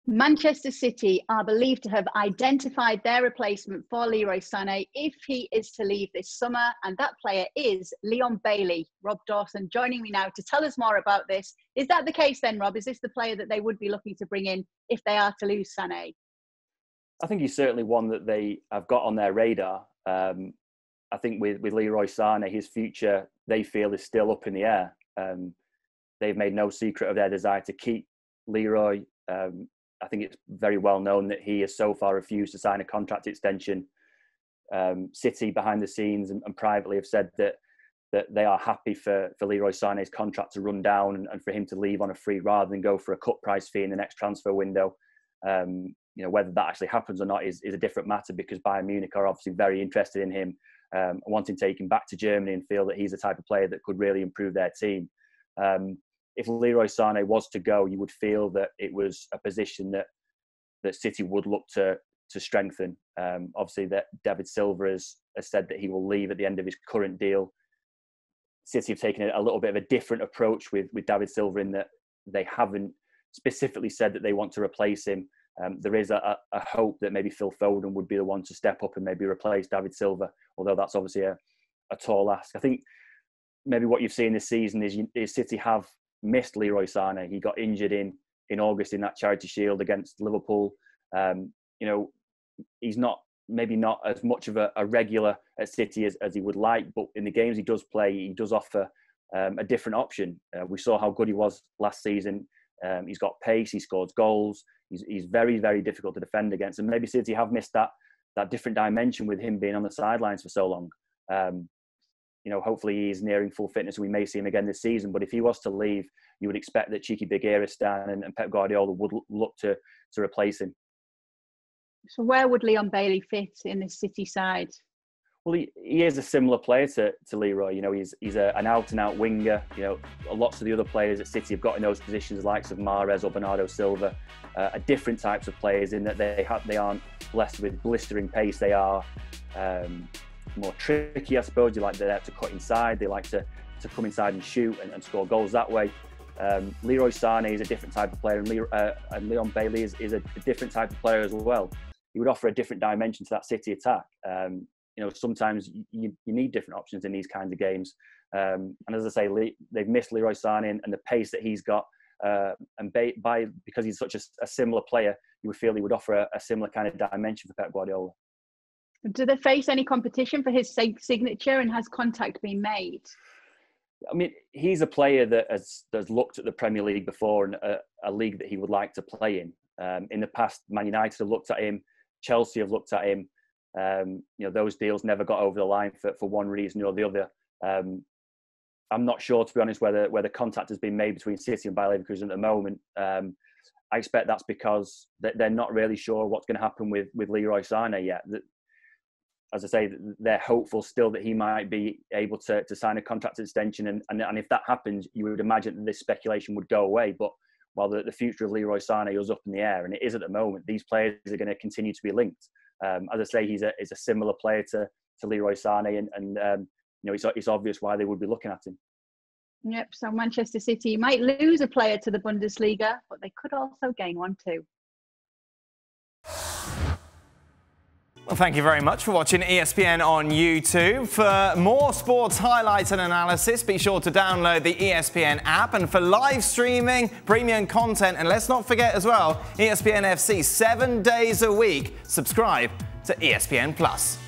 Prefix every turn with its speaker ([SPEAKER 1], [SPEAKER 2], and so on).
[SPEAKER 1] Manchester City are believed to have identified their replacement for Leroy Sane if he is to leave this summer, and that player is Leon Bailey. Rob Dawson joining me now to tell us more about this. Is that the case then, Rob? Is this the player that they would be looking to bring in if they are to lose Sane?
[SPEAKER 2] I think he's certainly one that they have got on their radar. I think with Leroy Sane, his future, they feel, is still up in the air. They've made no secret of their desire to keep Leroy. I think it's very well known that he has so far refused to sign a contract extension. City, behind the scenes and privately, have said that they are happy for Leroy Sane's contract to run down and for him to leave on a free rather than go for a cut price fee in the next transfer window. Whether that actually happens or not is a different matter, because Bayern Munich are obviously very interested in him, wanting to take him back to Germany and feel that he's the type of player that could really improve their team. If Leroy Sane was to go, you would feel that it was a position that City would look to strengthen. Obviously, that David Silva has said that he will leave at the end of his current deal. City have taken a little bit of a different approach with David Silva, in that they haven't specifically said that they want to replace him. There is a hope that maybe Phil Foden would be the one to step up and maybe replace David Silva, although that's obviously a tall ask. I think maybe what you've seen this season is City have missed Leroy Sane. He got injured in August in that Charity Shield against Liverpool. He's not as much of a regular at City as he would like, but in the games he does play, he does offer a different option. We saw how good he was last season. He's got pace, he scores goals. He's very, very difficult to defend against. And maybe City have missed that different dimension with him being on the sidelines for so long. Hopefully he's nearing full fitness. We may see him again this season. But if he was to leave, you would expect that Cheeky Big Aristan and Pep Guardiola would look to replace him.
[SPEAKER 1] So where would Leon Bailey fit in this City side?
[SPEAKER 2] Well, he is a similar player to Leroy. He's an out-and-out winger. Lots of the other players at City have got in those positions, the likes of Mahrez or Bernardo Silva, are different types of players in that they aren't blessed with blistering pace. They are more tricky, I suppose. They like to cut inside. They like to come inside and shoot and score goals that way. Leroy Sane is a different type of player, and Leon Bailey is a different type of player as well. He would offer a different dimension to that City attack. Sometimes you need different options in these kinds of games. And as I say, they've missed Leroy Sane and the pace that he's got. Because he's such a similar player, you would feel he would offer a similar kind of dimension for Pep Guardiola.
[SPEAKER 1] Do they face any competition for his signature, and has contact been made?
[SPEAKER 2] I mean, he's a player that has looked at the Premier League before, and a league that he would like to play in. In the past, Man United have looked at him. Chelsea have looked at him. Those deals never got over the line for one reason or the other. I'm not sure, to be honest, whether contact has been made between City and Bayer Leverkusen at the moment. I expect that's because they're not really sure what's going to happen with Leroy Sane yet. As I say, they're hopeful still that he might be able to sign a contract extension. And if that happens, you would imagine that this speculation would go away. But while the future of Leroy Sane is up in the air, and it is at the moment, these players are going to continue to be linked. As I say, he's a similar player to Leroy Sane, and it's obvious why they would be looking at him.
[SPEAKER 1] Yep, so Manchester City might lose a player to the Bundesliga, but they could also gain one too.
[SPEAKER 3] Well, thank you very much for watching ESPN on YouTube. For more sports highlights and analysis, be sure to download the ESPN app. And for live streaming, premium content, and let's not forget as well, ESPN FC 7 days a week. Subscribe to ESPN+.